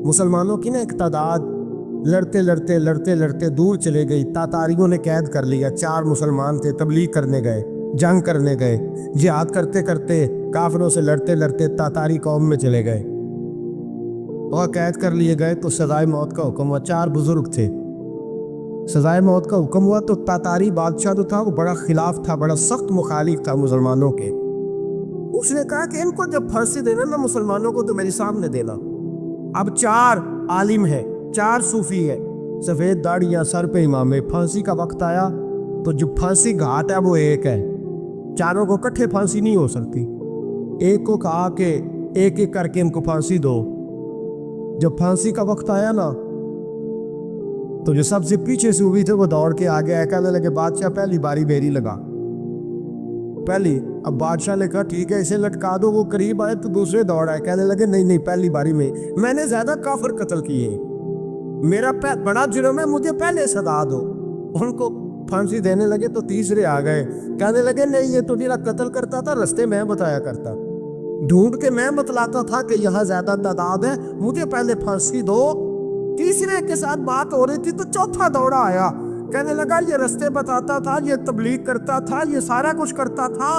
مسلمانوں کی نا ایک تعداد لڑتے لڑتے لڑتے لڑتے دور چلے گئی. تاتاریوں نے قید کر لیا. 4 مسلمان تھے, تبلیغ کرنے گئے, جنگ کرنے گئے, جہاد کرتے کرتے کافروں سے لڑتے لڑتے تاتاری قوم میں چلے گئے اور قید کر لیے گئے. تو سزائے موت کا حکم ہوا. 4 بزرگ تھے. سزائے موت کا حکم ہوا تو تاتاری بادشاہ جو تھا وہ بڑا خلاف تھا, بڑا سخت مخالف تھا مسلمانوں کے. اس نے کہا کہ ان کو جب پھانسی دینا نا مسلمانوں کو تو میرے سامنے دینا. اب 4 عالم ہے, 4 صوفی ہے, سفید داڑیاں, سر پہ امامے. پھانسی کا وقت آیا تو جو پھانسی گھاٹ ہے وہ ایک ہے. چاروں کو کٹھے پھانسی نہیں ہو سکتی. ایک کو کہا کہ ایک ایک کر کے ان کو پھانسی دو. جب پھانسی کا وقت آیا نا تو جو سب سے پیچھے سے ہوئی تھے وہ دوڑ کے آگے آئے, کہنے لگے بادشاہ پہلی باری میری لگا پہلی. اب بادشاہ نے کہا ٹھیک ہے اسے لٹکا دو. وہ قریب آئے تو دوسرے دوڑ آئے, کہنے لگے نہیں نہیں پہلی باری میں نے زیادہ کافر قتل کیے, میرا بڑا جرم ہے, مجھے پہلے سزا دو. ان کو پھانسی دینے لگے تو تیسرے آ گئے, کہنے لگے نہیں یہ تو میرا قتل کرتا تھا, رستے میں بتایا کرتا, ڈھونڈ کے میں بتلاتا تھا کہ یہاں زیادہ تعداد ہے, مجھے پہلے پھانسی دو. تیسرے کے ساتھ بات ہو رہی تھی تو چوتھا دوڑا آیا, کہنے لگا یہ رستے بتاتا تھا, یہ تبلیغ کرتا تھا, یہ سارا کچھ کرتا تھا,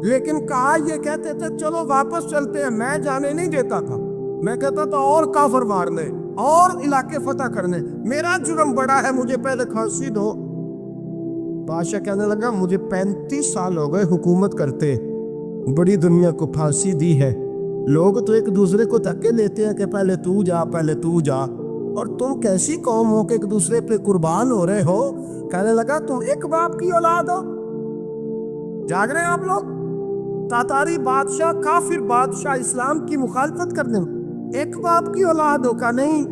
لیکن کہا یہ کہتے تھے چلو واپس چلتے ہیں, میں جانے نہیں دیتا تھا. میں کہتا تھا اور کافر مارنے اور علاقے فتح کرنے, میرا جرم بڑا ہے, مجھے پہلے پھانسی دو. بادشاہ کہنے لگا مجھے 35 سال ہو گئے حکومت کرتے, بڑی دنیا کو پھانسی دی ہے, لوگ تو ایک دوسرے کو دھکے دیتے ہیں کہ پہلے تو جا پہلے تو جا, اور تم کیسی قوم ہو کہ ایک دوسرے پہ قربان ہو رہے ہو. کہنے لگا تم ایک باپ کی اولاد ہو. جاگ رہے ہیں آپ لوگ؟ تاتاری بادشاہ, کافر بادشاہ, اسلام کی مخالفت کرنے میں ایک باپ کی اولاد ہو کا نہیں,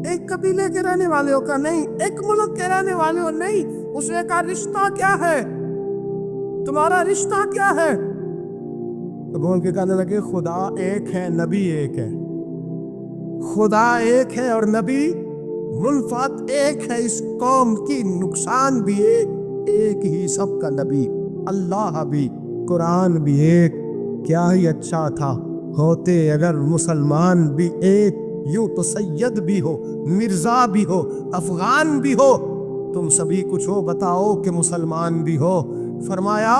ایک قبیلے کے رہنے والے ہو کا نہیں, ایک ملک کے رہنے والے ہو نہیں. اس نے کہا رشتہ کیا ہے, تمہارا رشتہ کیا ہے؟ تو بول کے کہنے لگے خدا ایک ہے, نبی ایک ہے. خدا ایک ہے اور نبی منفعت ایک ہے, اس قوم کی نقصان بھی ایک ہی, سب کا نبی اللہ بھی, قرآن بھی ایک. کیا ہی اچھا تھا ہوتے اگر مسلمان بھی ایک, یوں تو سید بھی ہو, مرزا بھی ہو, افغان بھی ہو, تم سبھی کچھ ہو, بتاؤ کہ مسلمان بھی ہو. فرمایا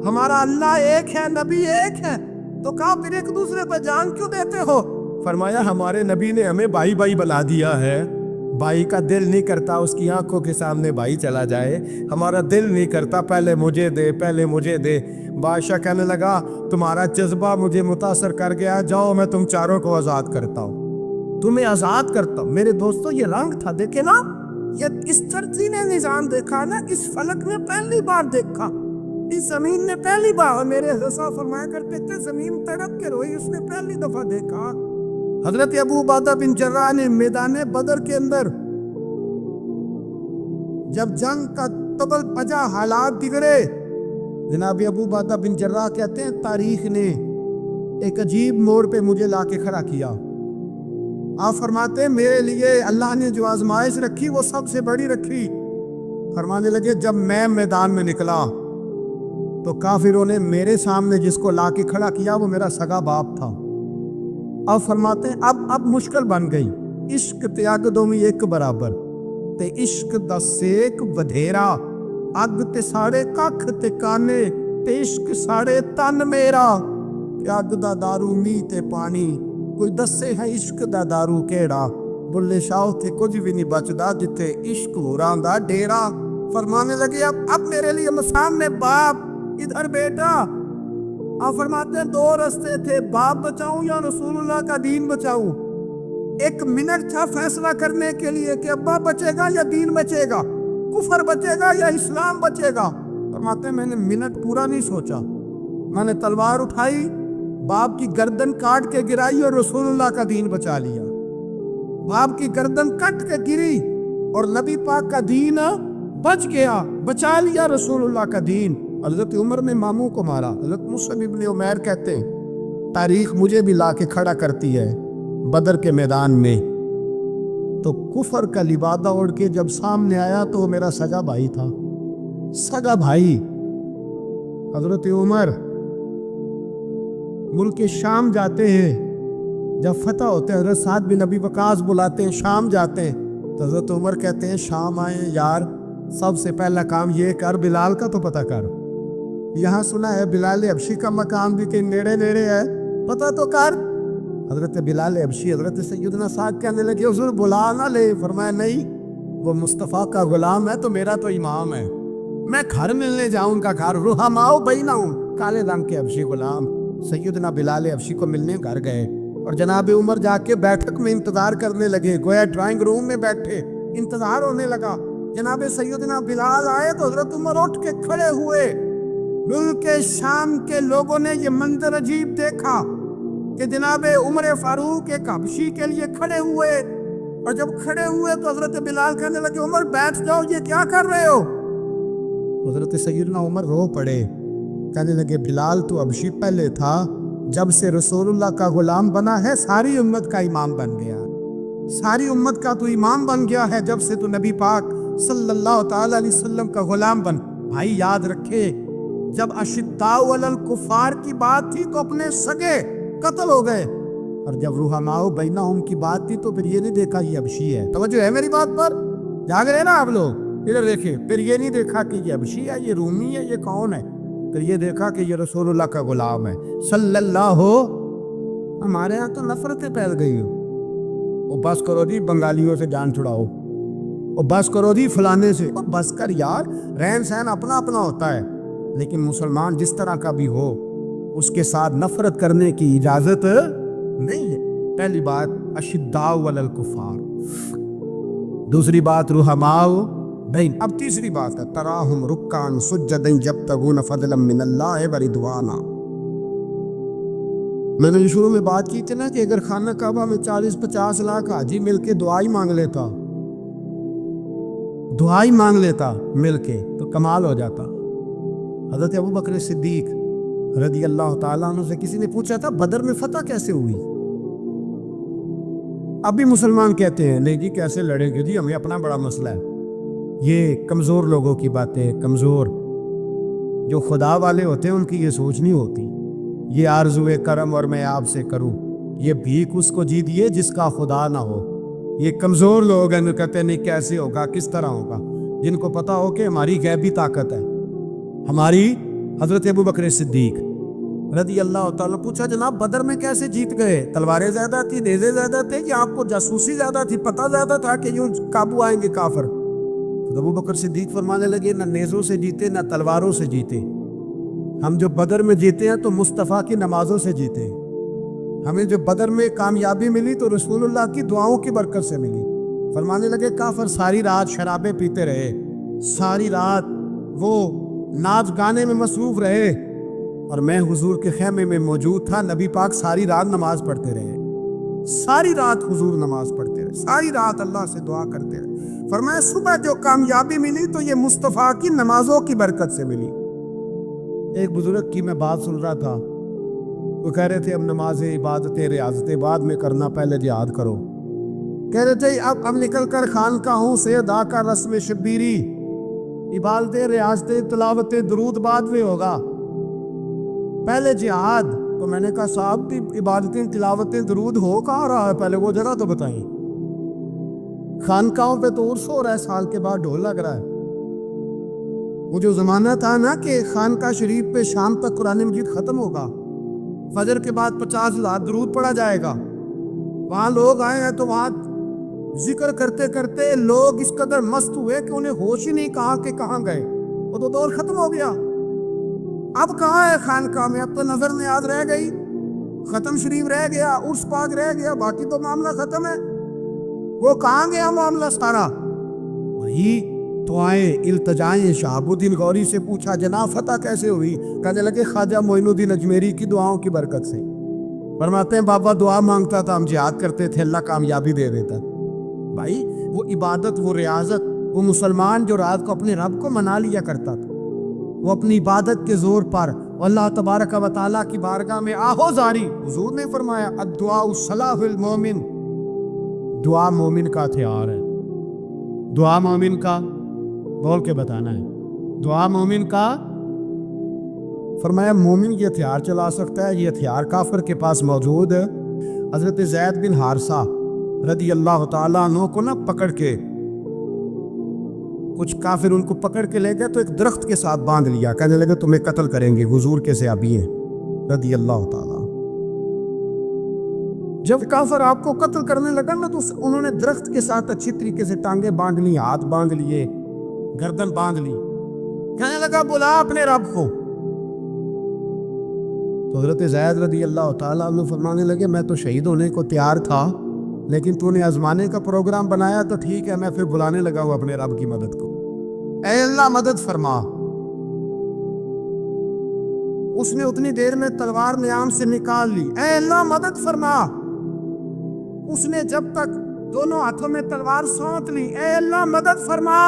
ہمارا اللہ ایک ہے, نبی ایک ہے. تو کہا پھر ایک دوسرے پہ جان کیوں دیتے ہو؟ فرمایا ہمارے نبی نے ہمیں بھائی بھائی بنا دیا ہے, بھائی کا دل نہیں کرتا اس کی آنکھوں کے سامنے بھائی چلا جائے, ہمارا دل نہیں کرتا پہلے مجھے دے پہلے مجھے دے. بادشاہ کہنے لگا تمہارا جذبہ مجھے متاثر کر گیا, جاؤ میں تم چاروں کو آزاد کرتا ہوں, تمہیں آزاد کرتا ہوں. میرے دوستو یہ رنگ تھا, دیکھے نا, یہ اس دھرتی نے نظام دیکھا نا, اس فلک نے پہلی بار دیکھا, اس زمین نے پہلی بار. میرے حضرت فرمایا کرتے تھے زمین تڑپ کے روئی, اس نے پہلی دفعہ دیکھا. حضرت ابو عبیدہ بن جراح نے میدان بدر کے اندر جب جنگ کا تبل بجا, حالات بگڑے, جناب ابو عبیدہ بن جراح کہتے ہیں تاریخ نے ایک عجیب موڑ پہ مجھے لا کے کھڑا کیا. آپ فرماتے ہیں میرے لیے اللہ نے جو آزمائش رکھی وہ سب سے بڑی رکھی. فرمانے لگے جب میں میدان میں نکلا تو کافروں نے میرے سامنے جس کو لا کے کھڑا کیا وہ میرا سگا باپ تھا. اب فرماتے ہیں اب مشکل بن گئی, عشق تیاگ دو میں ایک برابر, تے عشق دا سیک ودھیرا, اگ تے ساڑے ککھ تے کانے, تے عشق ساڑے تن میرا, پیاگ دا دارو می تے پانی, کوئی دسے ہے عشق دا دارو کیڑا, بلے شاہ تھے کچھ بھی نہیں بچدا جتے عشق ہوراں دا ڈیرا. فرمانے لگے اب میرے لیے سامنے باپ, ادھر بیٹا. آپ فرماتے ہیں 2 رستے تھے, باپ بچاؤں یا رسول اللہ کا دین بچاؤں. 1 منٹ تھا فیصلہ کرنے کے لیے کہ ابا بچے گا یا دین بچے گا, کفر بچے گا یا اسلام بچے گا. فرماتے ہیں میں نے منٹ پورا نہیں سوچا, میں نے تلوار اٹھائی, باپ کی گردن کاٹ کے گرائی اور رسول اللہ کا دین بچا لیا. باپ کی گردن کٹ کے گری اور نبی پاک کا دین بچ گیا, بچا لیا رسول اللہ کا دین. حضرت عمر نے ماموں کو مارا. حضرت مصعب ابن عمیر کہتے ہیں تاریخ مجھے بھی لا کے کھڑا کرتی ہے بدر کے میدان میں, تو کفر کا لبادہ اوڑھ کے جب سامنے آیا تو وہ میرا سگا بھائی تھا, سگا بھائی. حضرت عمر ملک شام جاتے ہیں, جب فتح ہوتے ہیں حضرت سعد بن ابی وقاص بلاتے ہیں، شام جاتے ہیں تو حضرت عمر کہتے ہیں شام آئے یار، سب سے پہلا کام یہ کر بلال کا تو پتہ کر، یہاں سنا ہے بلال حبشی کا مقام بھی کہیں نیڑے نیڑے ہے، پتہ تو کر۔ حضرت بلال حبشی حضرت سیدنا سعد کہنے لگے حضور بلا نہ لے، فرمایا نہیں، وہ مصطفیٰ کا غلام ہے تو میرا تو امام ہے، میں گھر ملنے جاؤں کا گھر رحماؤ بینہم، کالے رنگ کے حبشی غلام سیدنا بلال حبشی کو ملنے گھر گئے اور جناب عمر جا کے بیٹھک میں انتظار کرنے لگے، گویا ڈرائنگ روم میں بیٹھے انتظار ہونے لگا۔ جناب سیدنا بلال آئے تو حضرت عمر اٹھ کے کھڑے ہوئے۔ ملک شام کے لوگوں نے یہ منظر عجیب دیکھا کہ جناب عمر فاروق ایک حبشی کے لیے کھڑے ہوئے، اور جب کھڑے ہوئے تو حضرت بلال کہنے لگے عمر بیٹھ جاؤ، یہ کیا کر رہے ہو؟ حضرت سیدنا عمر رو پڑے، کہنے لگے بلال تو حبشی پہلے تھا، جب سے رسول اللہ کا غلام بنا ہے ساری امت کا امام بن گیا، ساری امت کا تو امام بن گیا ہے جب سے تو نبی پاک صلی اللہ تعالی علیہ وسلم کا غلام بن۔ بھائی یاد رکھے، جب اشداء علی الکفار کی بات تھی تو اپنے سگے قتل ہو گئے، اور جب رحماء بینہم کی بات تھی تو پھر یہ نہیں دیکھا یہ حبشی ہے۔ توجہ ہے میری بات پر؟ جاگ رہے نا آپ لوگ؟ ادھر دیکھیں، پھر یہ نہیں دیکھا کہ یہ حبشی ہے، یہ رومی ہے، یہ کون ہے، پھر یہ دیکھا کہ یہ رسول اللہ کا غلام ہے صلی اللہ ہو۔ ہمارے ہاں تو نفرتیں پھیل گئی ہو، وہ بس کرو جی بنگالیوں سے جان چھڑاؤ، وہ بس کرو جی فلانے سے، وہ بس کر یار، رہن سہن اپنا اپنا ہوتا ہے، لیکن مسلمان جس طرح کا بھی ہو اس کے ساتھ نفرت کرنے کی اجازت نہیں ہے۔ پہلی بات اشداء علی الکفار، دوسری بات رحماء بین، اب تیسری بات ہے تراہم رکعا سجدا یبتغون فضلا من اللہ ورضوانا۔ میں نے شروع میں بات کی تھی نا کہ اگر خانہ کعبہ میں 40-50 لاکھ حاجی مل کے دعا ہی مانگ لیتا، دعا ہی مانگ لیتا مل کے تو کمال ہو جاتا۔ حضرت ابو بکر صدیق رضی اللہ تعالیٰ عنہ سے کسی نے پوچھا تھا بدر میں فتح کیسے ہوئی؟ اب بھی مسلمان کہتے ہیں نہیں جی کیسے لڑے گے جی، ہمیں اپنا بڑا مسئلہ ہے۔ یہ کمزور لوگوں کی باتیں، کمزور جو خدا والے ہوتے ہیں ان کی یہ سوچ نہیں ہوتی، یہ آرزو کرم اور میں آپ سے کروں، یہ بھیک اس کو جیتیے جس کا خدا نہ ہو۔ یہ کمزور لوگ ہیں، کہتے ہیں نہیں کیسے ہوگا، کس طرح ہوگا، جن کو پتا ہو کہ ہماری غیبی طاقت ہے ہماری۔ حضرت ابو بکر صدیق رضی اللہ تعالیٰ پوچھا جناب بدر میں کیسے جیت گئے؟ تلواریں زیادہ تھی، نیزے زیادہ تھے، کہ آپ کو جاسوسی زیادہ تھی، پتہ زیادہ تھا کہ یوں قابو آئیں گے کافر؟ تو ابو بکر صدیق فرمانے لگے نہ نیزوں سے جیتے نہ تلواروں سے جیتے، ہم جو بدر میں جیتے ہیں تو مصطفیٰ کی نمازوں سے جیتے ہیں، ہمیں جو بدر میں کامیابی ملی تو رسول اللہ کی دعاؤں کی برکت سے ملی۔ فرمانے لگے کافر ساری رات شرابیں پیتے رہے، ساری رات وہ ناچ گانے میں مصروف رہے، اور میں حضور کے خیمے میں موجود تھا، نبی پاک ساری رات نماز پڑھتے رہے، ساری رات حضور نماز پڑھتے رہے، ساری رات اللہ سے دعا کرتے رہے۔ فرمایا صبح جو کامیابی ملی تو یہ مصطفیٰ کی نمازوں کی برکت سے ملی۔ ایک بزرگ کی میں بات سن رہا تھا، وہ کہہ رہے تھے اب نمازیں عبادتیں ریاضتیں بعد میں کرنا، پہلے جہاد کرو۔ کہہ رہے تھے اب نکل کر خانقاہوں سے ادا کا رسم شبیری، عبادتیں ریاضتیں تلاوتیں درود بعد میں ہوگا، پہلے جہاد۔ تو میں نے کہا صاحب بھی عبادتیں تلاوتیں درود ہو کہاں رہا ہے، پہلے وہ جگہ تو بتائیں۔ خانقاہوں پہ تو عرس ہو رہا ہے، سال کے بعد ڈھول لگ رہا ہے۔ وہ جو زمانہ تھا نا کہ خانقاہ شریف پہ شام تک قرآن مجید ختم ہوگا، فجر کے بعد 50,000 درود پڑھا جائے گا، وہاں لوگ آئے ہیں تو وہاں ذکر کرتے کرتے لوگ اس قدر مست ہوئے کہ انہیں ہوش ہی نہیں کہاں کہ کہاں گئے، وہ تو دور ختم ہو گیا۔ اب کہاں ہے خانقاہ میں؟ اب تو نظر نیاز رہ گئی، ختم شریف رہ گیا، عرس پاک رہ گیا، باقی تو معاملہ ختم ہے۔ وہ کہاں گیا معاملہ سارا؟ وہی دعائیں التجائیں شہاب الدین غوری سے پوچھا جناب فتح کیسے ہوئی؟ کہنے لگے خواجہ معین الدین اجمیری کی دعاؤں کی برکت سے۔ فرماتے ہیں بابا دعا مانگتا تھا، ہم جہاد کرتے تھے، اللہ کامیابی دے دیتا۔ بھائی وہ عبادت، وہ ریاضت، وہ مسلمان جو رات کو اپنے رب کو منا لیا کرتا تھا، وہ اپنی عبادت کے زور پر اللہ تبارک و تعالیٰ کی بارگاہ میں آہو زاری۔ حضور نے فرمایا الدعاء صلاح المومن، دعا مومن کا ہتھیار ہے۔ دعا مومن کا بول کے بتانا ہے، دعا مومن کا۔ فرمایا مومن یہ ہتھیار چلا سکتا ہے، یہ ہتھیار کافر کے پاس موجود ہے، حضرت زید بن حارثہ رضی اللہ تعالیٰ عنہ کو نہ پکڑ کے کچھ کافر ان کو پکڑ کے لے گئے تو ایک درخت کے ساتھ باندھ لیا، کہنے لگے تمہیں قتل کریں گے، حضور کے صحابی ہیں رضی اللہ تعالیٰ۔ جب کافر آپ کو قتل کرنے لگا نا تو انہوں نے درخت کے ساتھ اچھی طریقے سے ٹانگیں باندھ لی، ہاتھ باندھ لیے، گردن باندھ لی، کہنے لگا بلا اپنے رب کو۔ تو حضرت زید رضی اللہ تعالیٰ عنہ فرمانے لگے میں تو شہید ہونے کو تیار تھا، لیکن تو نے آزمانے کا پروگرام بنایا تو ٹھیک ہے، میں پھر بلانے لگا ہوں اپنے رب کی مدد کو، اے اللہ مدد فرما۔ اس نے اتنی دیر میں تلوار نیام سے نکال لی، اے اللہ مدد فرما۔ اس نے جب تک دونوں ہاتھوں میں تلوار سونت لی، اے اللہ مدد فرما۔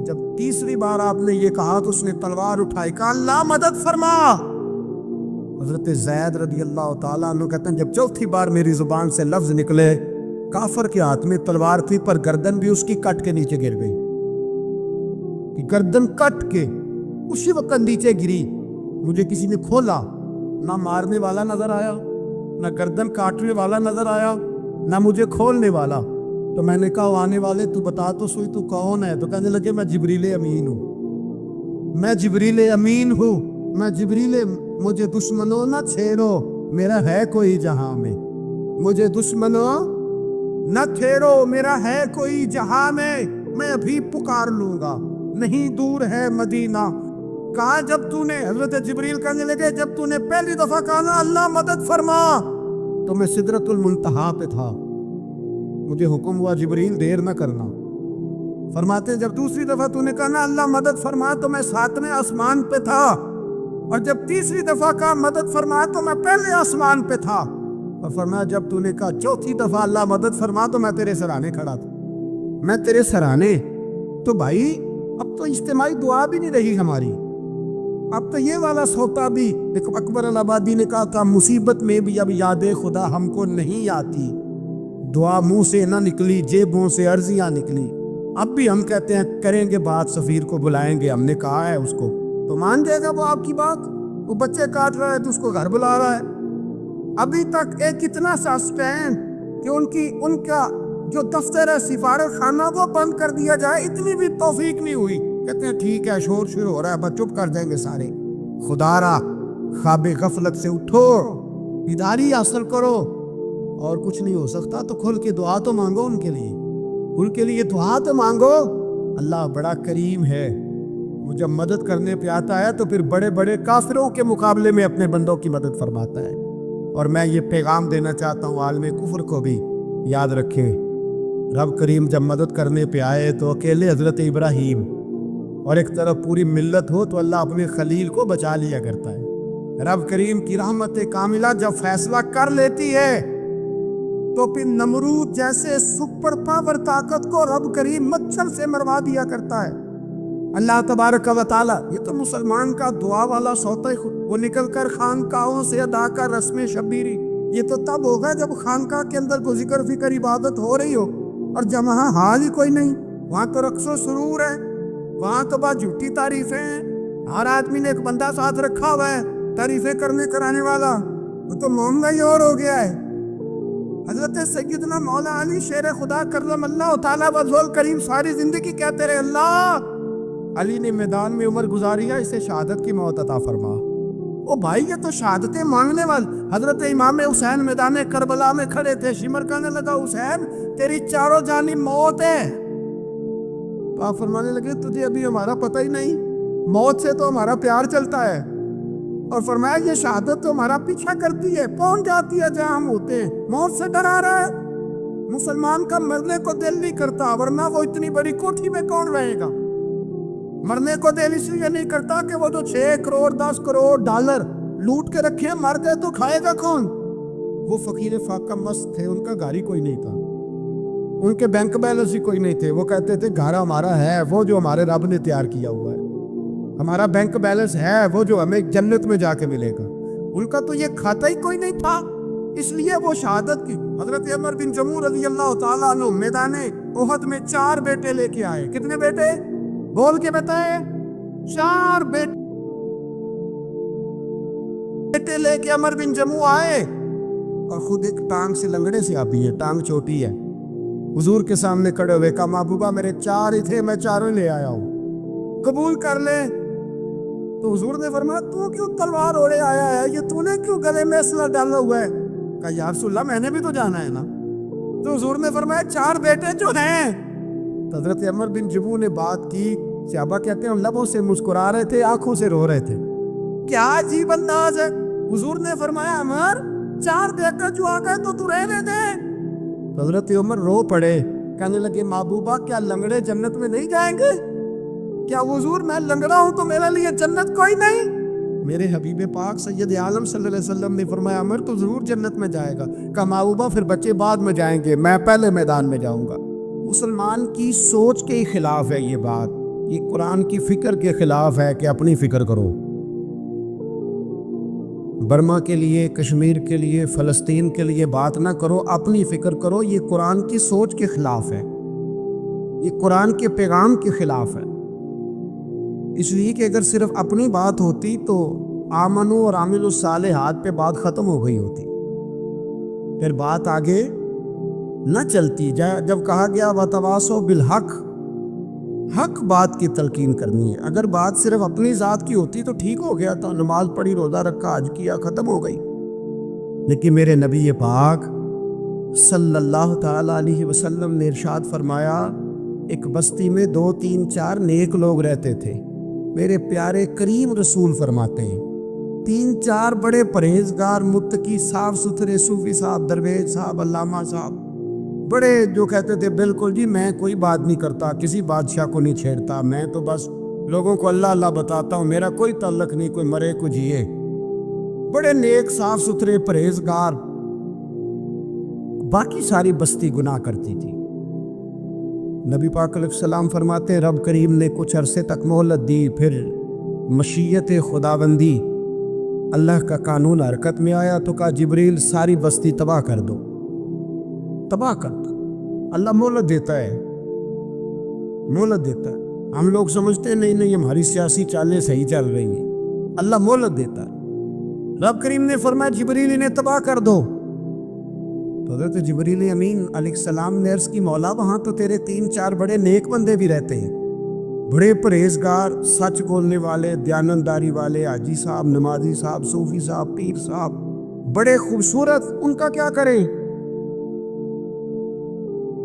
جب تیسری بار آپ نے یہ کہا تو اس نے تلوار اٹھائی، کہا اللہ مدد فرما۔ حضرت زید رضی اللہ تعالیٰ عنہ کہتے ہیں جب چوتھی بار میری زبان سے لفظ نکلے، کافر کے ہاتھ میں تلوار تھی پر گردن بھی اس کی کٹ کے نیچے گر گئی، گردن کٹ کے اسی وقت نیچے گری۔ مجھے کسی نے کھولا، نہ مارنے والا نظر آیا، نہ گردن کاٹنے والا نظر آیا، نہ مجھے کھولنے والا۔ تو میں نے کہا آنے والے تو بتا تو سوئی تو کون ہے؟ تو کہنے لگے میں جبریل امین ہوں، میں جبریل امین ہوں، میں جبریل، مجھے دشمنوں نہ چھیڑو، میرا ہے کوئی جہاں میں، مجھے دشمنوں نہ چھیڑو، میرا ہے کوئی جہاں میں ابھی پکار لوں گا، نہیں دور ہے مدینہ۔ کہا جب تو نے، حضرت جبریل کہنے لگے جب تو نے پہلی دفعہ کہا نا اللہ مدد فرما تو میں سدرۃ المنتہا پہ تھا، مجھے حکم ہوا جبریل دیر نہ کرنا۔ فرماتے ہیں جب دوسری دفعہ تو نے کہا نا اللہ مدد فرما تو میں 7ویں آسمان پہ تھا، اور جب تیسری دفعہ کہا مدد فرما تو میں پہلے آسمان پہ تھا، اور فرمایا جب تو نے کہا چوتھی دفعہ اللہ مدد فرما تو میں تیرے سرانے کھڑا تھا، میں تیرے سرانے۔ تو بھائی اب تو اجتماعی دعا بھی نہیں رہی ہماری، اب تو یہ والا سوتا بھی، دیکھو اکبر الآبادی نے کہا مصیبت میں بھی اب یاد خدا ہم کو نہیں آتی، دعا منہ سے نہ نکلی جیبوں سے عرضیاں نکلی۔ اب بھی ہم کہتے ہیں کریں گے بات، سفیر کو بلائیں گے، ہم نے کہا ہے اس کو تو مان جائے گا وہ آپ کی بات؟ وہ بچے کاٹ رہا ہے تو اس کو گھر بلا رہا ہے۔ ابھی تک ایک اتنا سا اسٹینڈ کہ ان کا جو دفتر ہے سفارت خانہ وہ بند کر دیا جائے، اتنی بھی توفیق نہیں ہوئی۔ کہتے ہیں ٹھیک ہے شور شروع ہو رہا ہے بس چپ کر دیں گے سارے۔ خدا را خواب غفلت سے اٹھو، بیداری حاصل کرو، اور کچھ نہیں ہو سکتا تو کھل کے دعا تو مانگو، ان کے لیے دعا تو مانگو۔ اللہ بڑا کریم ہے، وہ جب مدد کرنے پہ آتا ہے تو پھر بڑے بڑے کافروں کے مقابلے میں اپنے بندوں کی مدد فرماتا ہے۔ اور میں یہ پیغام دینا چاہتا ہوں عالم کفر کو بھی، یاد رکھیں رب کریم جب مدد کرنے پہ آئے تو اکیلے حضرت ابراہیم اور ایک طرف پوری ملت ہو تو اللہ اپنے خلیل کو بچا لیا کرتا ہے۔ رب کریم کی رحمت کاملہ جب فیصلہ کر لیتی ہے تو پھر نمرود جیسے سپر پاور طاقت کو رب کریم مچھر سے مروا دیا کرتا ہے۔ اللہ تبارک و تعالی، یہ تو مسلمان کا دعا والا سوتا ہی، وہ نکل کر خانقاہوں سے ادا کر رسم شبیری، یہ تو تب ہوگا جب خانقاہ کے اندر کوئی ذکر فکر عبادت ہو رہی ہو، اور جب وہاں حال ہی کوئی نہیں، وہاں تو رقص و سرور ہے، وہاں تو بات جھوٹی تعریفیں ہیں، ہر آدمی نے ایک بندہ ساتھ رکھا ہوا ہے تعریفیں کرنے کرانے والا، وہ تو معاملہ ہی اور ہو گیا ہے۔ حضرت سیدنا مولا علی شیر خدا کرم اللہ تعالیٰ وجہہ کریم ساری زندگی کہتے رہے اللہ علی نے میدان میں عمر گزاری ہے، اسے شہادت کی موت عطا فرما۔ او بھائی یہ تو شہادتیں مانگنے والے۔ حضرت امام حسین میدان کربلا میں کھڑے تھے، شمر کہنے لگا حسین تیری چاروں جانب موت ہے، تو آپ فرمانے لگے تجھے ابھی ہمارا پتہ ہی نہیں، موت سے تو ہمارا پیار چلتا ہے، اور فرمایا یہ شہادت تو ہمارا پیچھا کرتی ہے، پہنچ جاتی ہے جہاں ہم ہوتے ہیں، موت سے ڈرا رہا ہے۔ مسلمان کا مرنے کو دل نہیں کرتا، ورنہ وہ اتنی بڑی کوٹھی میں کون رہے گا؟ مرنے کو دل اس لیے نہیں کرتا کہ وہ جو 6 کروڑ 10 کروڑ ڈالر لوٹ کے رکھے ہیں، مر گئے تو کھائے گا کون؟ وہ فقیر فاقہ مست تھے، ان کا گھر ہی کوئی نہیں تھا، ان کے بینک بیلنس ہی کوئی نہیں تھے، وہ کہتے تھے گھر ہمارا ہے وہ جو ہمارے رب نے تیار کیا ہوا ہے، ہمارا بینک بیلنس ہے وہ جو ہمیں جنت میں جا کے ملے گا، ان کا تو یہ کھاتا ہی کوئی نہیں تھا، اس لیے وہ شہادت کی۔ حضرت عمر بن جموع رضی اللہ تعالیٰ عنہ میدان احد میں 4 بیٹے لے کے آئے۔ کتنے بیٹے؟ بول کے بتائے۔ 4 بیٹے لے کے عمر بن جموع آئے، اور خود ایک ٹانگ سے لنگڑے سے آبی ہے, ٹانگ چھوٹی ہے. حضور کے سامنے کھڑے ہوئے کہا محبوبہ میرے 4 ہی تھے, میں 4 لے آیا ہوں, قبول کر لے. تو حضور نے فرمایا تو کیوں تلوار اوڑے آیا ہے, یہ تو نے کیوں گلے میں اسلحہ ڈالا ہوا ہے؟ کہا یا رسول اللہ میں نے بھی تو جانا ہے نا. تو حضور نے فرمایا 4 بیٹے جو ہیں. حضرت عمر بن جبو نے بات کی, صحابہ کہتے ہیں ہم لبوں سے مسکرا رہے تھے, آنکھوں سے رو رہے تھے. کیا عجیب انداز ہے. حضور نے فرمایا عمر 4 دیکھ کر جو آ گئے تو رہنے دے. حضرت عمر رو پڑے, کہنے لگے محبوبہ کیا لنگڑے جنت میں نہیں جائیں گے؟ کیا حضور میں لنگڑا ہوں تو میرے لیے جنت کوئی نہیں؟ میرے حبیب پاک سید عالم صلی اللہ علیہ وسلم نے فرمایا عمر تو ضرور جنت میں جائے گا. کہا محبوبہ پھر بچے بعد میں جائیں گے, میں پہلے میدان میں جاؤں گا. مسلمان کی سوچ کے خلاف ہے یہ بات, یہ قرآن کی فکر کے خلاف ہے کہ اپنی فکر کرو. برما کے لیے, کشمیر کے لیے, فلسطین کے لیے بات نہ کرو, اپنی فکر کرو. یہ قرآن کی سوچ کے خلاف ہے, یہ قرآن کے پیغام کے خلاف ہے. اس لیے کہ اگر صرف اپنی بات ہوتی تو آمنو اور عاملوا الصالحات پہ بات ختم ہو گئی ہوتی, پھر بات آگے نہ چلتی. جب کہا گیا وتواصوا بالحق, حق بات کی تلقین کرنی ہے. اگر بات صرف اپنی ذات کی ہوتی تو ٹھیک ہو گیا تھا, نماز پڑھی, روزہ رکھا, حج کیا, ختم ہو گئی. لیکن میرے نبی پاک صلی اللہ تعالی علیہ وسلم نے ارشاد فرمایا ایک بستی میں 2 3 4 نیک لوگ رہتے تھے. میرے پیارے کریم رسول فرماتے ہیں 3 4 بڑے پرہیزگار, متقی, صاف ستھرے صوفی صاحب, درویش صاحب, علامہ صاحب, بڑے جو کہتے تھے بالکل جی میں کوئی بات نہیں کرتا, کسی بادشاہ کو نہیں چھیڑتا, میں تو بس لوگوں کو اللہ اللہ بتاتا ہوں, میرا کوئی تعلق نہیں, کوئی مرے کوئی جیے. بڑے نیک, صاف ستھرے, پرہیزگار. باقی ساری بستی گناہ کرتی تھی. نبی پاک علیہ السلام فرماتے ہیں رب کریم نے کچھ عرصے تک مہلت دی, پھر مشیت خداوندی, اللہ کا قانون حرکت میں آیا تو کہا جبریل ساری بستی تباہ کر دو, تباہ کر دو. اللہ مہلت دیتا ہے, مہلت دیتا ہے. ہم لوگ سمجھتے ہیں نہیں ہماری سیاسی چالیں صحیح چل رہی ہیں, اللہ مہلت دیتا ہے. رب کریم نے فرمایا جبریل انہیں تباہ کر دو. تو حضرت جبریل امین علیہ السلام نے عرض کی مولا وہاں تو تیرے 3 4 بڑے نیک بندے بھی رہتے ہیں, بڑے پرہیزگار, سچ بولنے والے, دیانتداری والے, حاجی صاحب, نمازی صاحب, صوفی صاحب, پیر صاحب, بڑے خوبصورت, ان کا کیا کریں؟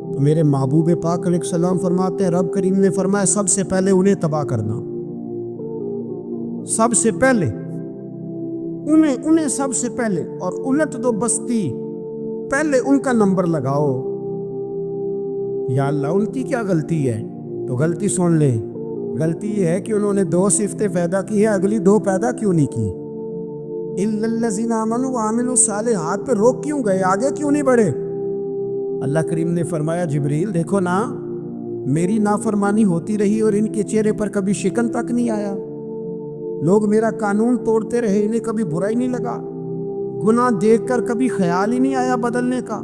تو میرے محبوب پاک علیہ السلام فرماتے ہیں رب کریم نے فرمایا سب سے پہلے انہیں تباہ کرنا, سب سے پہلے انہیں سب سے پہلے, اور الٹ دو بستی, پہلے ان کا نمبر لگاؤ. یا اللہ ان کی کیا غلطی ہے؟ تو غلطی سن لے, غلطی یہ ہے کہ انہوں نے 2 صفتیں پیدا کی ہیں, اگلی 2 پیدا کیوں نہیں کی؟ الا الذین آمنوا وعملوا الصالحات پہ روک کیوں گئے, آگے کیوں نہیں بڑھے؟ اللہ کریم نے فرمایا جبریل دیکھو نا, میری نافرمانی ہوتی رہی اور ان کے چہرے پر کبھی شکن تک نہیں آیا. لوگ میرا قانون توڑتے رہے, انہیں کبھی برا ہی نہیں لگا, گناہ دیکھ کر کبھی خیال ہی نہیں آیا بدلنے کا.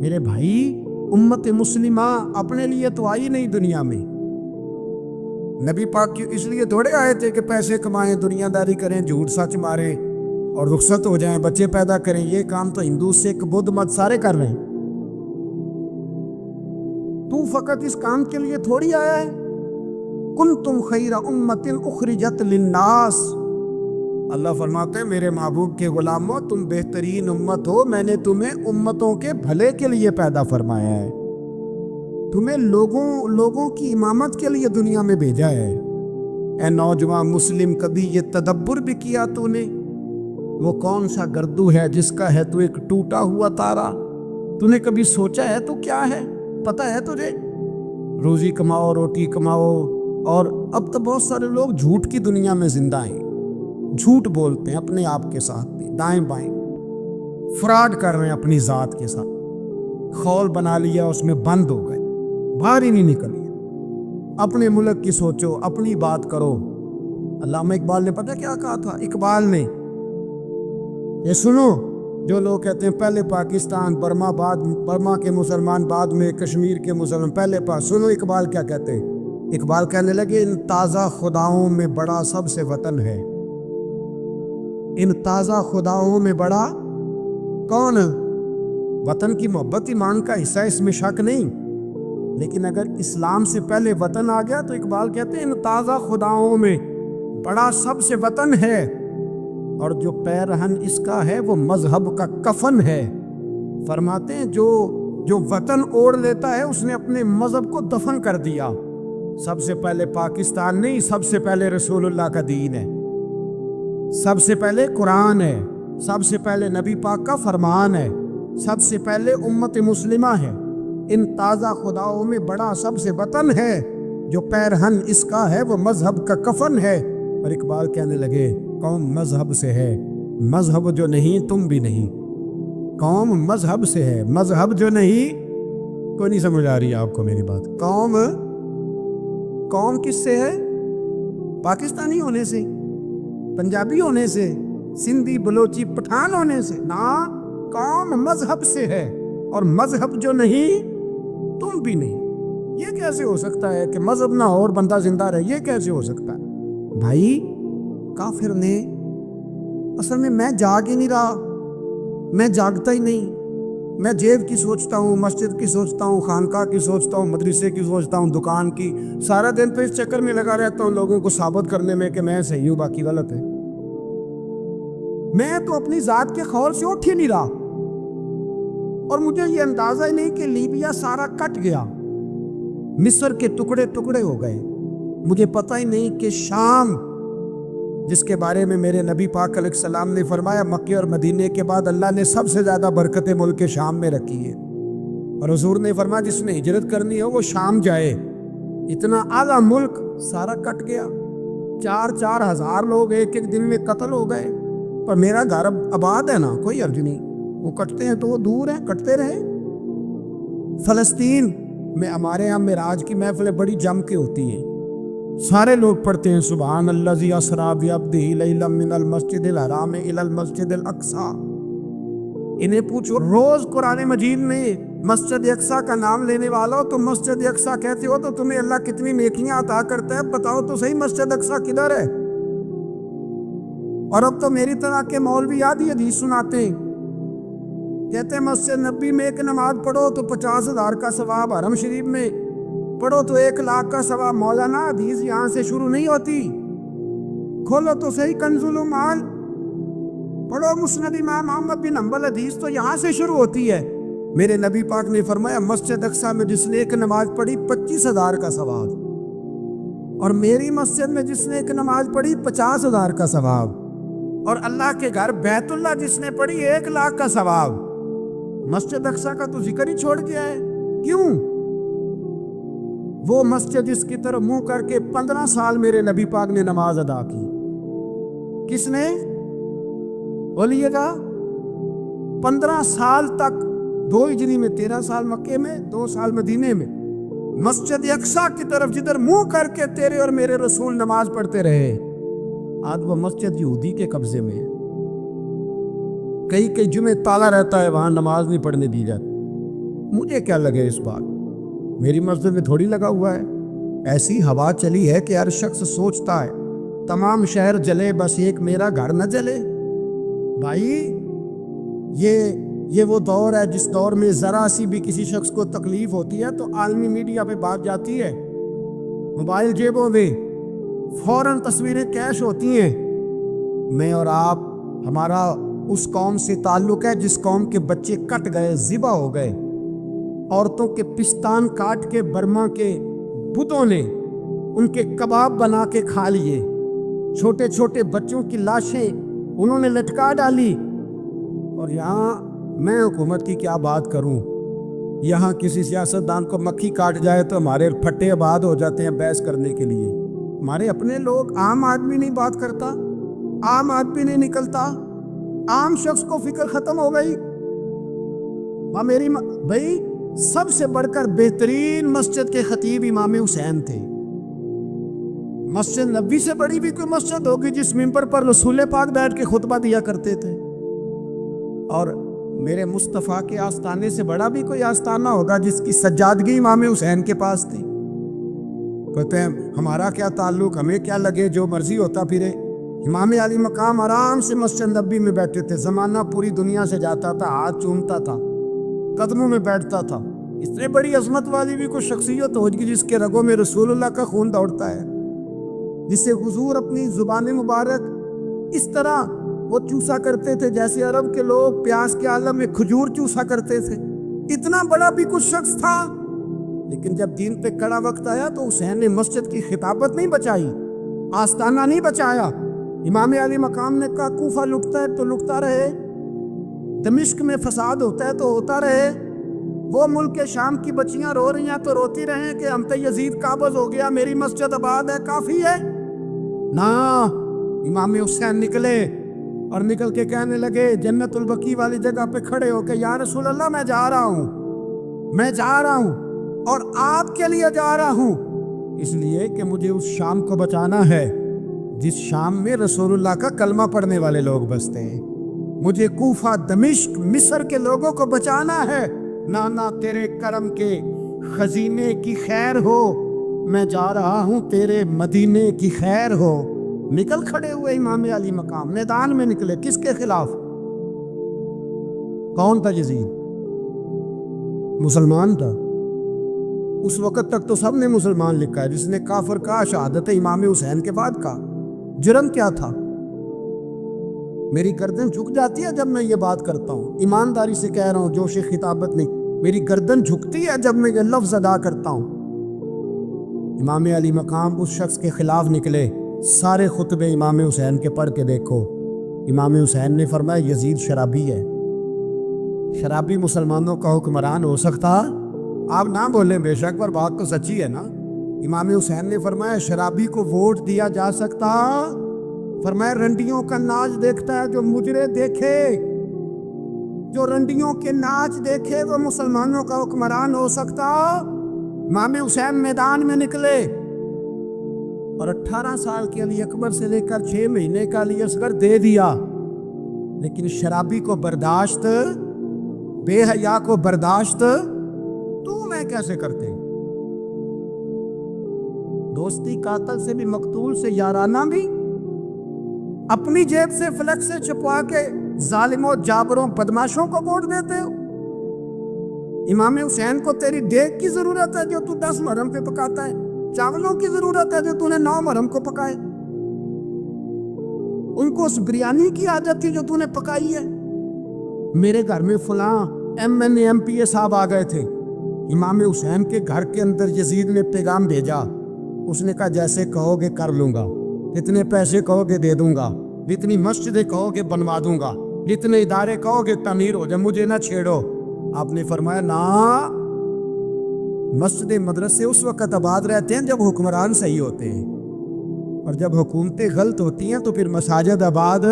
میرے بھائی امت مسلمہ اپنے لیے تو آئی نہیں دنیا میں. نبی پاک کی اس لیے تھوڑے آئے تھے کہ پیسے کمائیں, دنیا داری کریں, جھوٹ سچ ماریں اور رخصت ہو جائیں, بچے پیدا کریں. یہ کام تو ہندو, سکھ, بدھ مت سارے کر رہے ہیں. تو فقط اس کام کے لیے تھوڑی آیا ہے. کنتم خیر امت اخرجت للناس, اللہ فرماتے ہیں میرے محبوب کے غلاموں تم بہترین امت ہو, میں نے تمہیں امتوں کے بھلے کے لیے پیدا فرمایا ہے, تمہیں لوگوں کی امامت کے لیے دنیا میں بھیجا ہے. اے نوجوان مسلم کبھی یہ تدبر بھی کیا تو نے, وہ کون سا گردو ہے جس کا ہے تو ایک ٹوٹا ہوا تارا؟ تو نے کبھی سوچا ہے تو کیا ہے, پتہ ہے تجھے؟ روزی کماؤ, روٹی کماؤ, اور اب تو بہت سارے لوگ جھوٹ کی دنیا میں زندہ ہیں, جھوٹ بولتے ہیں اپنے آپ کے ساتھ بھی, دائیں بائیں فراڈ کر رہے ہیں اپنی ذات کے ساتھ, خول بنا لیا اس میں بند ہو گئے, باہر ہی نہیں نکلی. اپنے ملک کی سوچو, اپنی بات کرو. علامہ اقبال نے پتہ کیا کہا تھا؟ اقبال نے, یہ سنو جو لوگ کہتے ہیں پہلے پاکستان, برما کے مسلمان بعد میں کشمیر کے مسلمان, پہلے سنو اقبال کیا کہتے ہیں. اقبال کہنے لگے ان تازہ خداؤں میں بڑا سب سے وطن ہے, ان تازہ خداؤں میں بڑا کون؟ وطن کی محبت ایمان کا حصہ، اس میں شک نہیں، لیکن اگر اسلام سے پہلے وطن آ گیا تو اقبال کہتے ہیں ان تازہ خداؤں میں بڑا سب سے وطن ہے، اور جو پیرہن اس کا ہے وہ مذہب کا کفن ہے۔ فرماتے ہیں جو وطن اوڑھ لیتا ہے اس نے اپنے مذہب کو دفن کر دیا۔ سب سے پہلے پاکستان نہیں، سب سے پہلے رسول اللہ کا دین ہے، سب سے پہلے قرآن ہے، سب سے پہلے نبی پاک کا فرمان ہے، سب سے پہلے امت مسلمہ ہے۔ ان تازہ خداؤں میں بڑا سب سے وطن ہے، جو پیرہن اس کا ہے وہ مذہب کا کفن ہے۔ اور اقبال کہنے لگے قوم مذہب سے ہے، مذہب جو نہیں تم بھی نہیں۔ قوم مذہب سے ہے، مذہب جو نہیں، کوئی نہیں سمجھ آ رہی آپ کو میری بات؟ قوم کس سے ہے؟ پاکستانی ہونے سے، پنجابی ہونے سے، سندھی بلوچی پٹھان ہونے سے؟ نہ، قوم مذہب سے ہے، اور مذہب جو نہیں تم بھی نہیں۔ یہ کیسے ہو سکتا ہے کہ مذہب نہ ہو اور بندہ زندہ رہے؟ یہ کیسے ہو سکتا ہے بھائی؟ کافر نے اصل میں جاگ ہی نہیں رہا، میں جاگتا ہی نہیں، میں جیب کی سوچتا ہوں، مسجد کی سوچتا ہوں، خانقاہ کی سوچتا ہوں، مدرسے کی سوچتا ہوں، دکان کی، سارا دن تو اس چکر میں لگا رہتا ہوں لوگوں کو ثابت کرنے میں کہ میں صحیح ہوں باقی غلط ہے۔ میں تو اپنی ذات کے خول سے اٹھ ہی نہیں رہا، اور مجھے یہ اندازہ ہی نہیں کہ لیبیا سارا کٹ گیا، مصر کے ٹکڑے ٹکڑے ہو گئے، مجھے پتہ ہی نہیں کہ شام، جس کے بارے میں میرے نبی پاک علیہ السلام نے فرمایا مکے اور مدینے کے بعد اللہ نے سب سے زیادہ برکتیں ملک شام میں رکھی ہے، اور حضور نے فرمایا جس نے ہجرت کرنی ہو وہ شام جائے۔ اتنا اعلیٰ ملک سارا کٹ گیا، 4,000 لوگ ایک ایک دن میں قتل ہو گئے، پر میرا گھر آباد ہے نا، کوئی عرض نہیں، وہ کٹتے ہیں تو وہ دور ہیں، کٹتے رہے۔ فلسطین میں ہمارے یہاں معراج کی محفلیں بڑی جم کے ہوتی ہیں، سارے لوگ پڑھتے ہیں سبحان الذی اسریٰ بعبدہ لیلا من المسجد الحرام الی المسجد الاقصی۔ انہیں پوچھو روز قرآن مجید میں مسجد اقصی کا نام لینے والا ہو تو مسجد اقصی کہتے ہو تو تمہیں اللہ کتنی نیکیاں عطا کرتا ہے، بتاؤ تو صحیح مسجد اقصی کدھر ہے؟ اور اب تو میری طرح کے مولوی آدھی حدیث سناتے ہیں، کہتے ہیں مسجد نبی میں ایک نماز پڑھو تو 50,000 کا ثواب، حرم شریف میں پڑھو تو 1,00,000 کا ثواب۔ مولانا حدیث یہاں سے شروع نہیں ہوتی، کھولو تو صحیح کنز العمال، پڑھو مسند امام احمد بن حنبل، حدیث تو یہاں سے شروع ہوتی ہے۔ میرے نبی پاک نے فرمایا مسجد اقصی میں جس نے ایک نماز پڑھی 25,000 کا ثواب، اور میری مسجد میں جس نے ایک نماز پڑھی 50,000 کا ثواب، اور اللہ کے گھر بیت اللہ جس نے پڑھی 1,00,000 کا ثواب۔ مسجد اقصی کا تو ذکر ہی چھوڑ گیا ہے، کیوں؟ وہ مسجد جس کی طرف منہ کر کے 15 سال میرے نبی پاک نے نماز ادا کی، کس نے؟ بولیے گا 15 سال تک، 2 ہجری میں 13 سال مکے میں، 2 سال مدینے میں، مسجد اقصی کی طرف جدھر منہ کر کے تیرے اور میرے رسول نماز پڑھتے رہے۔ آج وہ مسجد یہودی کے قبضے میں ہے، کئی جمعے تالا رہتا ہے، وہاں نماز نہیں پڑھنے دی جاتی۔ مجھے کیا لگے اس بات، میری مسجد میں تھوڑی لگا ہوا ہے۔ ایسی ہوا چلی ہے کہ ہر شخص سوچتا ہے تمام شہر جلے بس ایک میرا گھر نہ جلے۔ بھائی یہ وہ دور ہے جس دور میں ذرا سی بھی کسی شخص کو تکلیف ہوتی ہے تو عالمی میڈیا پہ بات جاتی ہے، موبائل جیبوں میں فوراً تصویریں کیش ہوتی ہیں۔ میں اور آپ، ہمارا اس قوم سے تعلق ہے جس قوم کے بچے کٹ گئے، ذبح ہو گئے، عورتوں کے پستان کاٹ کے برما کے بتوں نے ان کے کباب بنا کے کھا لیے، چھوٹے چھوٹے بچوں کی لاشیں انہوں نے لٹکا ڈالی۔ اور یہاں میں حکومت کی کیا بات کروں، یہاں کسی سیاستدان کو مکھی کاٹ جائے تو ہمارے پھٹے آباد ہو جاتے ہیں بحث کرنے کے لیے۔ ہمارے اپنے لوگ، عام آدمی نہیں بات کرتا، عام آدمی نہیں نکلتا، عام شخص کو فکر ختم ہو گئی۔ میری بھائی سب سے بڑھ کر بہترین مسجد کے خطیب امام حسین تھے۔ مسجد نبی سے بڑی بھی کوئی مسجد ہوگی جس ممبر پر رسول پاک بیٹھ کے خطبہ دیا کرتے تھے، اور میرے مصطفیٰ کے آستانے سے بڑا بھی کوئی آستانہ ہوگا جس کی سجادگی امام حسین کے پاس تھی۔ کہتے ہیں ہمارا کیا تعلق، ہمیں کیا لگے، جو مرضی ہوتا پھرے۔ امام علی مقام آرام سے مسجد نبی میں بیٹھے تھے، زمانہ پوری دنیا سے جاتا تھا، ہاتھ چومتا تھا، قدموں میں بیٹھتا تھا۔ اس سے بڑی عظمت والی بھی کوئی شخصیت ہوگی جس کے رگوں میں رسول اللہ کا خون دوڑتا ہے، جس سے حضور اپنی زبان مبارک اس طرح وہ چوسا کرتے تھے جیسے عرب کے لوگ پیاس کے عالم میں کھجور چوسا کرتے تھے۔ اتنا بڑا بھی کچھ شخص تھا، لیکن جب دین پہ کڑا وقت آیا تو حسین نے مسجد کی خطابت نہیں بچائی، آستانہ نہیں بچایا۔ امام علی مقام نے کہا کوفہ لٹتا ہے تو لٹتا رہے، دمشق میں فساد ہوتا ہے تو ہوتا رہے، وہ ملک شام کی بچیاں رو رہی ہیں تو روتی رہیں کہ ہم تو یزید قابض ہو گیا، میری مسجد آباد ہے، کافی ہے نا۔ امام حسین نکلے اور نکل کے کہنے لگے جنت البقیع والی جگہ پہ کھڑے ہو کے، یا رسول اللہ میں جا رہا ہوں اور آپ کے لیے جا رہا ہوں، اس لیے کہ مجھے اس شام کو بچانا ہے جس شام میں رسول اللہ کا کلمہ پڑھنے والے لوگ بستے ہیں، مجھے کوفہ، دمشق، مصر کے لوگوں کو بچانا ہے۔ نانا تیرے کرم کے خزینے کی خیر ہو، میں جا رہا ہوں تیرے مدینے کی خیر ہو۔ نکل کھڑے ہوئے امام علی مقام، میدان میں نکلے، کس کے خلاف؟ کون تھا یزید؟ مسلمان تھا۔ اس وقت تک تو سب نے مسلمان لکھا ہے، جس نے کافر کہا شہادت امام حسین کے بعد کا جرم کیا تھا؟ میری گردن جھک جاتی ہے جب میں یہ بات کرتا ہوں، ایمانداری سے کہہ رہا ہوں، جوش خطابت نہیں، میری گردن جھکتی ہے جب میں یہ لفظ ادا کرتا ہوں۔ امام علی مقام اس شخص کے خلاف نکلے، سارے خطبے امام حسین کے پڑھ کے دیکھو۔ امام حسین نے فرمایا یزید شرابی ہے، شرابی مسلمانوں کا حکمران ہو سکتا؟ آپ نہ بولیں بے شک، پر بات تو سچی ہے نا۔ امام حسین نے فرمایا شرابی کو ووٹ دیا جا سکتا؟ فرمایا رنڈیوں کا ناچ دیکھتا ہے جو مجرے دیکھے، جو رنڈیوں کے ناچ دیکھے وہ مسلمانوں کا حکمران ہو سکتا؟ امام حسین میدان میں نکلے اور 18 سال کے علی اکبر سے لے کر 6 مہینے کا علی اصغر دے دیا، لیکن شرابی کو برداشت، بے حیا کو برداشت تو میں کیسے کرتے؟ دوستی قاتل سے بھی، مقتول سے یارانہ بھی، اپنی جیب سے فلیکس سے چھپوا کے ظالموں، جابروں، بدماشوں کو ووٹ دیتے ہو۔ امام حسین کو تیری دیگ کی ضرورت ہے جو تو 10 محرم پہ پکاتا ہے، چاولوں کی ضرورت ہے جو تو نے 9 محرم کو پکائے، ان کو اس بریانی کی عادت تھی جو تو نے پکائی ہے۔ میرے گھر میں فلاں MNA MPA صاحب آ گئے تھے، امام حسین کے گھر کے اندر یزید نے پیغام بھیجا، اس نے کہا جیسے کہو گے کر لوں گا، جتنے پیسے کہو گے دے دوں گا، جتنی مسجدیں کہو گے بنوا دوں گا، جتنے ادارے کہو گے تعمیر ہو جائے، مجھے نہ چھیڑو۔ آپ نے فرمایا نا، مسجد مدرسے اس وقت آباد رہتے ہیں جب حکمران صحیح ہوتے ہیں، اور جب حکومتیں غلط ہوتی ہیں تو پھر مساجد آباد۔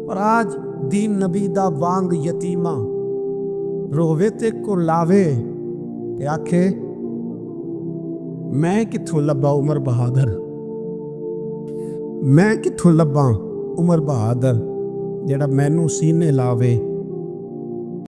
اور آج دین نبی دا وانگ یتیمہ رووے تے کو لاوے کہ آکھے میں کتھوں لبا عمر بہادر، میں کتھوں لبا عمر بہادر جڑا مینوں سینے لاوے